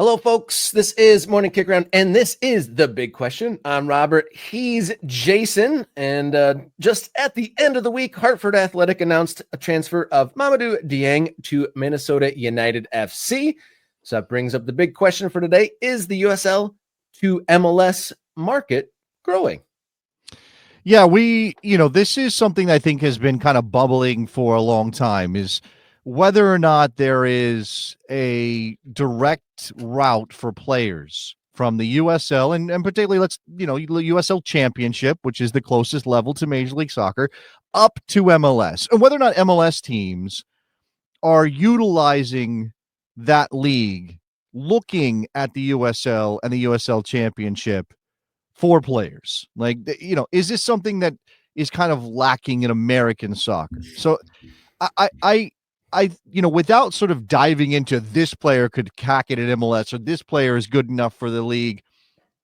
Hello, folks. This is Morning Kick Around, and this is The Big Question. I'm Robert. He's Jason. And just at the end of the week, Hartford Athletic announced a transfer of Mamadou Dieng to Minnesota United FC. So that brings up the big question for today. Is the USL to MLS market growing? Yeah, this is something I think has been kind of bubbling for a long time, is whether or not there is a direct route for players from the USL and particularly USL Championship, which is the closest level to Major League Soccer, up to MLS. And whether or not MLS teams are utilizing that league, looking at the USL and the USL Championship for players. Is this something that is kind of lacking in American soccer? So without sort of diving into this player could hack it at MLS or this player is good enough for the league,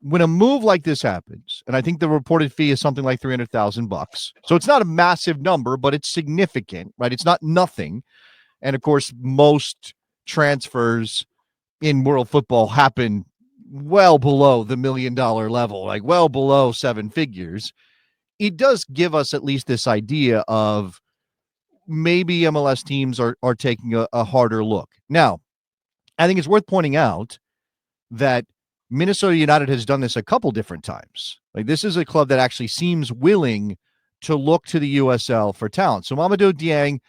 when a move like this happens, and I think the reported fee is something like $300,000, so it's not a massive number, but it's significant, right? It's not nothing. And of course, most transfers in world football happen well below the $1 million level, like well below seven figures. It does give us at least this idea of maybe MLS teams are taking a harder look. Now, I think it's worth pointing out that Minnesota United has done this a couple different times. Like, this is a club that actually seems willing to look to the USL for talent. So Mamadou Dieng,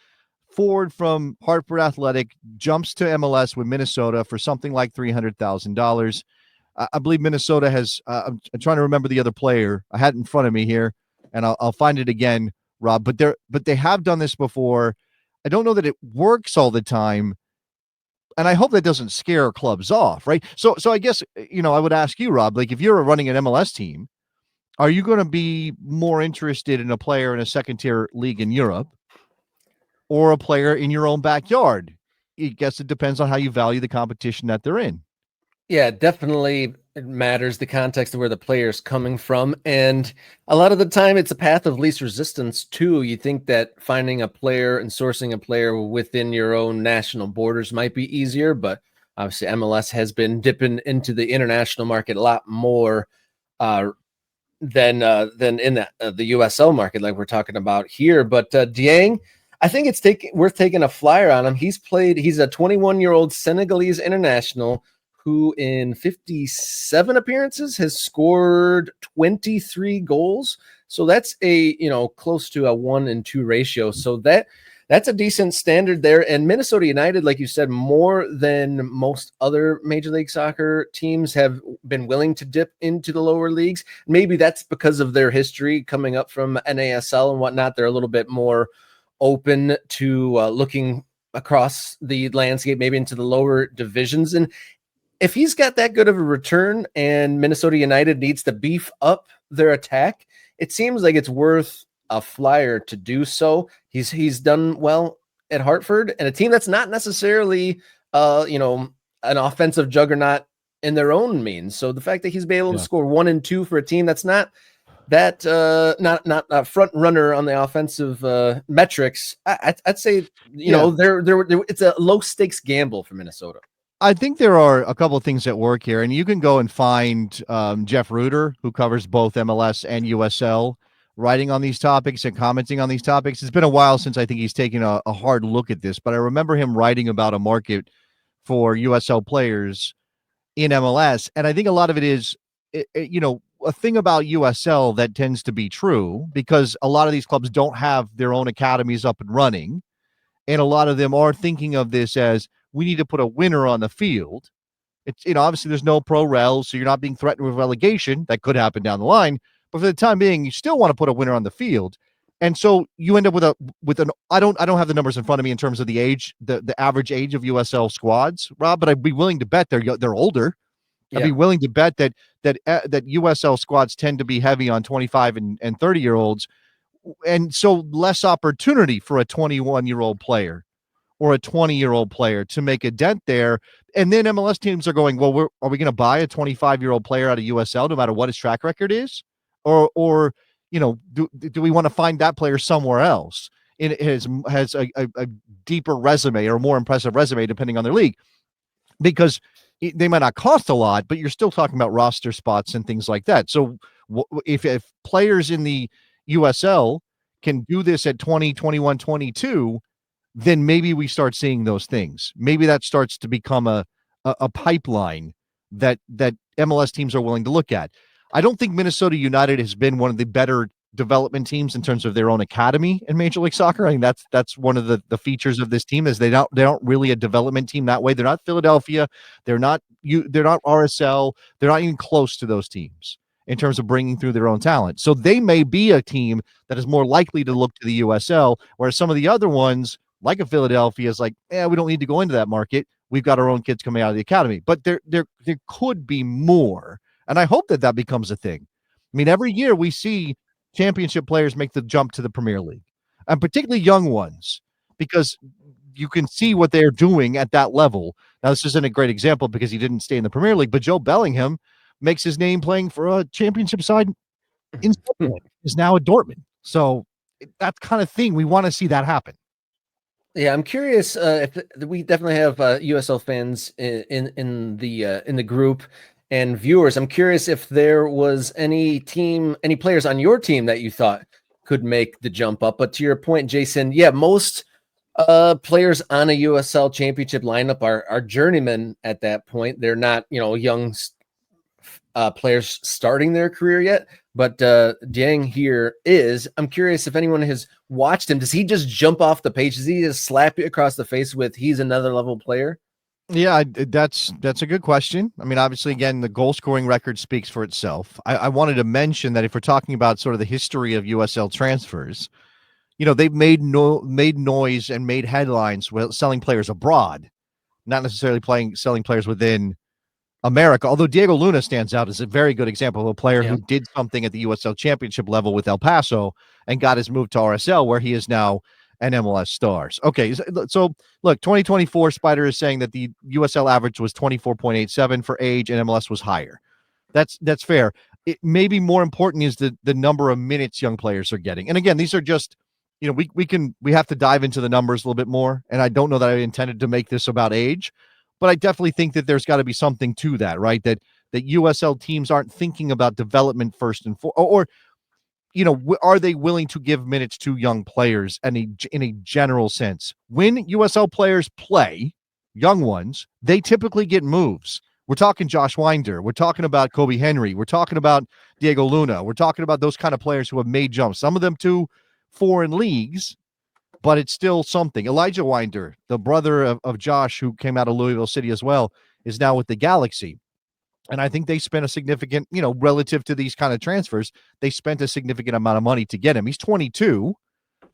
forward from Hartford Athletic, jumps to MLS with Minnesota for something like $300,000. I believe Minnesota has, I'm trying to remember the other player. I had it in front of me here, and I'll find it again, Rob. But they have done this before. I don't know that it works all the time, and I hope that doesn't scare clubs off, right? So I guess, I would ask you, Rob, like, if you're running an MLS team, are you going to be more interested in a player in a second-tier league in Europe or a player in your own backyard? I guess it depends on how you value the competition that they're in. Yeah, definitely it matters the context of where the player is coming from. And a lot of the time it's a path of least resistance too. You think that finding a player and sourcing a player within your own national borders might be easier, but obviously MLS has been dipping into the international market a lot more than in the USL market, like we're talking about here. But Dieng, I think it's worth taking a flyer on him. He's a 21-year-old Senegalese international who in 57 appearances has scored 23 goals. So that's close to a 1-2 ratio. So that's a decent standard there. And Minnesota United, like you said, more than most other Major League Soccer teams have been willing to dip into the lower leagues. Maybe that's because of their history coming up from NASL and whatnot. They're a little bit more open to looking across the landscape, maybe into the lower divisions. And if he's got that good of a return and Minnesota United needs to beef up their attack, it seems like it's worth a flyer to do so. He's done well at Hartford, and a team that's not necessarily an offensive juggernaut in their own means. So the fact that he's been able to score 1 and 2 for a team that's not not a front runner on the offensive metrics, I'd say it's a low stakes gamble for Minnesota. I think there are a couple of things at work here, and you can go and find Jeff Reuter, who covers both MLS and USL, writing on these topics and commenting on these topics. It's been a while since I think he's taken a hard look at this, but I remember him writing about a market for USL players in MLS, and I think a lot of it is, a thing about USL that tends to be true, because a lot of these clubs don't have their own academies up and running, and a lot of them are thinking of this as, we need to put a winner on the field. It's, obviously there's no pro rel, so you're not being threatened with relegation. That could happen down the line, but for the time being, you still want to put a winner on the field. And so you end up with an I don't have the numbers in front of me in terms of the age, the average age of USL squads, Rob, but I'd be willing to bet they're older. I'd be willing to bet that USL squads tend to be heavy on 25 and 30-year-olds, and so less opportunity for a 21-year-old player or a 20-year-old player to make a dent there. And then MLS teams are going, well, are we going to buy a 25-year-old player out of USL no matter what his track record is? Or do we want to find that player somewhere else? It has a deeper resume or more impressive resume, depending on their league. Because they might not cost a lot, but you're still talking about roster spots and things like that. So if players in the USL can do this at 20, 21, 22, then maybe we start seeing those things. Maybe that starts to become a pipeline that MLS teams are willing to look at. I don't think Minnesota United has been one of the better development teams in terms of their own academy in Major League Soccer. I think that's one of the features of this team is they don't really a development team that way. They're not Philadelphia, they're not RSL, they're not even close to those teams in terms of bringing through their own talent. So they may be a team that is more likely to look to the USL, whereas some of the other ones, like a Philadelphia, is like, we don't need to go into that market. We've got our own kids coming out of the academy. But there could be more, and I hope that becomes a thing. I mean, every year we see championship players make the jump to the Premier League, and particularly young ones, because you can see what they're doing at that level. Now, this isn't a great example because he didn't stay in the Premier League, but Joe Bellingham makes his name playing for a championship side in Scotland, is now at Dortmund. So that kind of thing, we want to see that happen. Yeah, I'm curious if we definitely have USL fans in the group and viewers. I'm curious if there was any players on your team that you thought could make the jump up. But to your point, Jason, yeah, most players on a USL championship lineup are journeymen at that point. They're not, young players starting their career yet, but Dieng here is. I'm curious if anyone has watched him. Does he just jump off the page? Does he just slap you across the face with he's another level player? Yeah, that's a good question. I mean, obviously, again, the goal scoring record speaks for itself. I wanted to mention that if we're talking about sort of the history of USL transfers, they've made noise and made headlines with selling players abroad, not necessarily selling players within America, although Diego Luna stands out as a very good example of a player who did something at the USL championship level with El Paso and got his move to RSL, where he is now an MLS stars. Okay, so look, 2024 Spider is saying that the USL average was 24.87 for age and MLS was higher. That's fair. It maybe more important is the number of minutes young players are getting. And again, these are just, we have to dive into the numbers a little bit more. And I don't know that I intended to make this about age, but I definitely think that there's got to be something to that, right? That USL teams aren't thinking about development first and foremost, or are they willing to give minutes to young players in a general sense? When USL players play, young ones, they typically get moves. We're talking Josh Winder. We're talking about Kobe Henry. We're talking about Diego Luna. We're talking about those kind of players who have made jumps. Some of them to foreign leagues, but it's still something. Elijah Winder, the brother of Josh, who came out of Louisville City as well, is now with the Galaxy. And I think they spent a significant, relative to these kind of transfers, they spent a significant amount of money to get him. He's 22.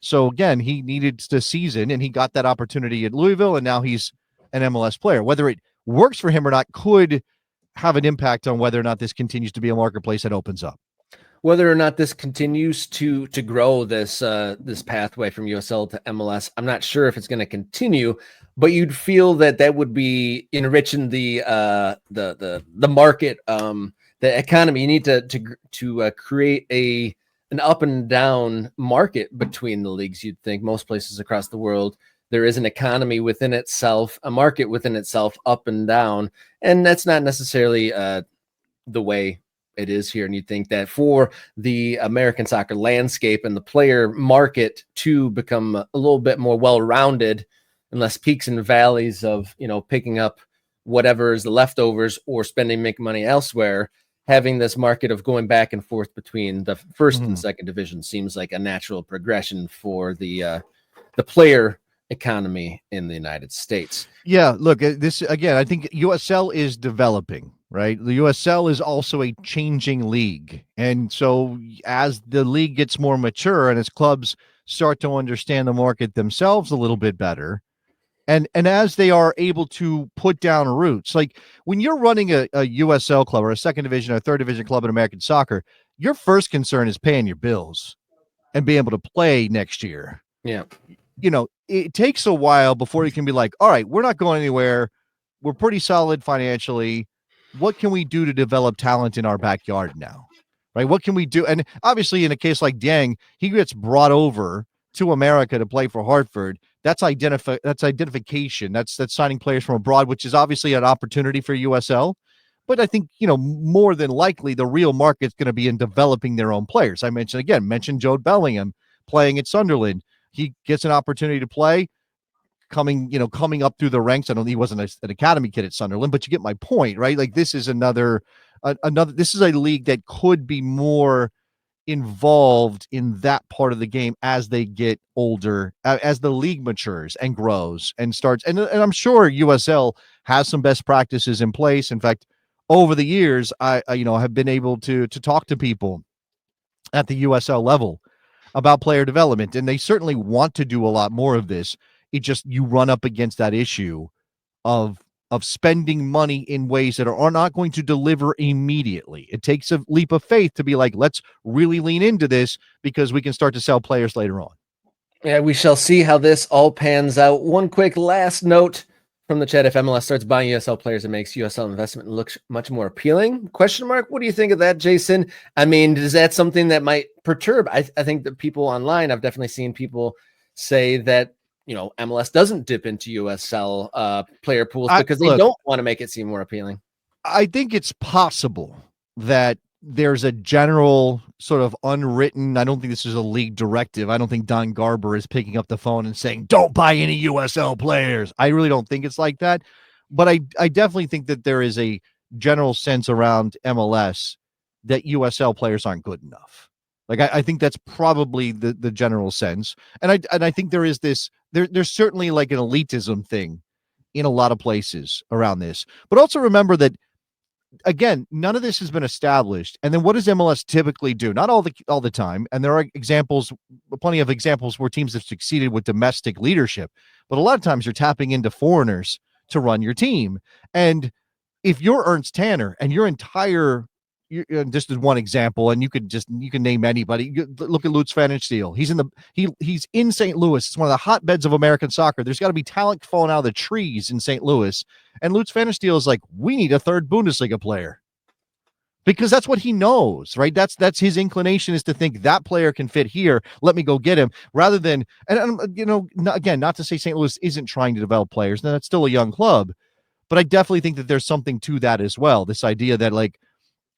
So again, he needed the season and he got that opportunity at Louisville. And now he's an MLS player. Whether it works for him or not could have an impact on whether or not this continues to be a marketplace that opens up. Whether or not this continues to grow this pathway from USL to MLS, I'm not sure if it's going to continue, but you'd feel that would be enriching the market, the economy. You need to create an up and down market between the leagues. You'd think most places across the world there is an economy within itself, a market within itself, up and down, and that's not necessarily the way it is here. And you think that for the American soccer landscape and the player market to become a little bit more well-rounded and less peaks and valleys of, picking up whatever is the leftovers or making money elsewhere, having this market of going back and forth between the first and second division seems like a natural progression for the player economy in the United States. Yeah, look, this again, I think USL is developing, right? The USL is also a changing league. And so as the league gets more mature and as clubs start to understand the market themselves a little bit better, and as they are able to put down roots, like when you're running a USL club or a second division or third division club in American soccer, your first concern is paying your bills and being able to play next year. Yeah. It takes a while before you can be like, all right, we're not going anywhere. We're pretty solid financially. What can we do to develop talent in our backyard now? Right? What can we do? And obviously in a case like Dieng, he gets brought over to America to play for Hartford that's identification. That's signing players from abroad, which is obviously an opportunity for USL. But I think, more than likely the real market's going to be in developing their own players. I mentioned Joe Bellingham playing at Sunderland. He gets an opportunity to play coming up through the ranks. I don't he wasn't an academy kid at Sunderland, but you get my point, right? Like this is another this is a league that could be more involved in that part of the game as they get older, as the league matures and grows and starts. And I'm sure USL has some best practices in place. In fact, over the years, I have been able to talk to people at the USL level about player development, and they certainly want to do a lot more of this. It just, you run up against that issue of spending money in ways that are not going to deliver immediately. It takes a leap of faith to be like, let's really lean into this because we can start to sell players later on. Yeah, we shall see how this all pans out. One quick last note from the chat: if MLS starts buying USL players, it makes USL investment look much more appealing? Question mark. What do you think of that, Jason? I mean, is that something that might perturb? I think that people online, I've definitely seen people say that, MLS doesn't dip into USL player pools because they don't want to make it seem more appealing. I think it's possible that there's a general sort of unwritten, I don't think this is a league directive. I don't think Don Garber is picking up the phone and saying, don't buy any USL players. I really don't think it's like that. But I definitely think that there is a general sense around MLS that USL players aren't good enough. Like, I think that's probably the general sense. And I think there is this, there's certainly like an elitism thing in a lot of places around this. But also remember that, again, none of this has been established. And then what does MLS typically do? Not all the time. And there are examples, plenty of examples where teams have succeeded with domestic leadership. But a lot of times you're tapping into foreigners to run your team. And if you're Ernst Tanner and your entire, this is one example, and you can name anybody. Look at Lutz Van Steele. He's in St. Louis. It's one of the hotbeds of American soccer. There's got to be talent falling out of the trees in St. Louis. And Lutz Van Steele is like, we need a third Bundesliga player, because that's what he knows, right? That's his inclination, is to think that player can fit here. Let me go get him, rather than, and again, not to say St. Louis isn't trying to develop players. No, that's still a young club, but I definitely think that there's something to that as well. This idea that, like,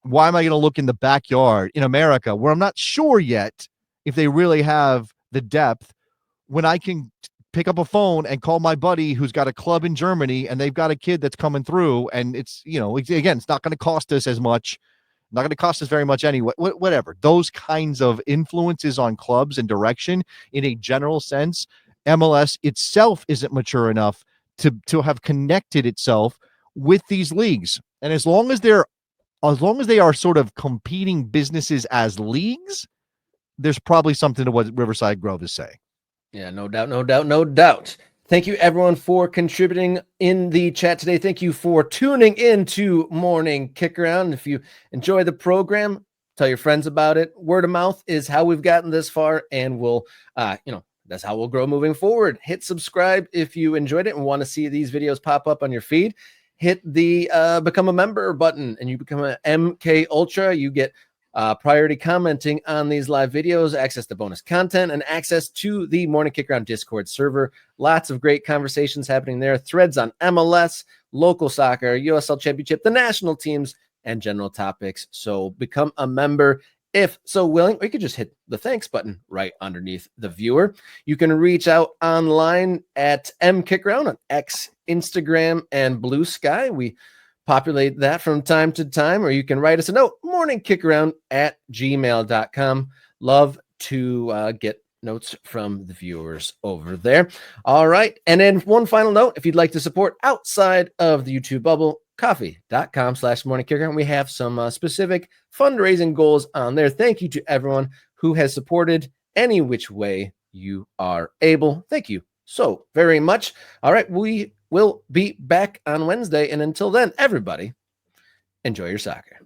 why am I going to look in the backyard in America, where I'm not sure yet if they really have the depth, when I can pick up a phone and call my buddy who's got a club in Germany and they've got a kid that's coming through, and it's, again, it's not going to cost us as much, not going to cost us very much anyway, whatever. Those kinds of influences on clubs and direction in a general sense, MLS itself isn't mature enough to have connected itself with these leagues. And as long as they are sort of competing businesses as leagues, there's probably something to what Riverside Grove is saying. Yeah, no doubt. Thank you, everyone, for contributing in the chat today. Thank you for tuning in to Morning Kick Around. If you enjoy the program, tell your friends about it. Word of mouth is how we've gotten this far, and we'll, that's how we'll grow moving forward. Hit subscribe if you enjoyed it and want to see these videos pop up on your feed. Hit the become a member button and you become an MK Ultra. You get priority commenting on these live videos, access to bonus content, and access to the Morning Kick Around Discord server. Lots of great conversations happening there. Threads on MLS, local soccer, USL Championship, the national teams, and general topics. So become a member if so willing, or you could just hit the thanks button right underneath the viewer. You can reach out online at mkickaround on X, Instagram, and Blue Sky. We populate that from time to time, or you can write us a note, morningkickaround@gmail.com. Love to get notes from the viewers over there. All right. And then one final note, if you'd like to support outside of the YouTube bubble, coffee.com/morningkickaround. We have some specific fundraising goals on there. Thank you to everyone who has supported any which way you are able. Thank you so very much. All right. We will be back on Wednesday. And until then, everybody, enjoy your soccer.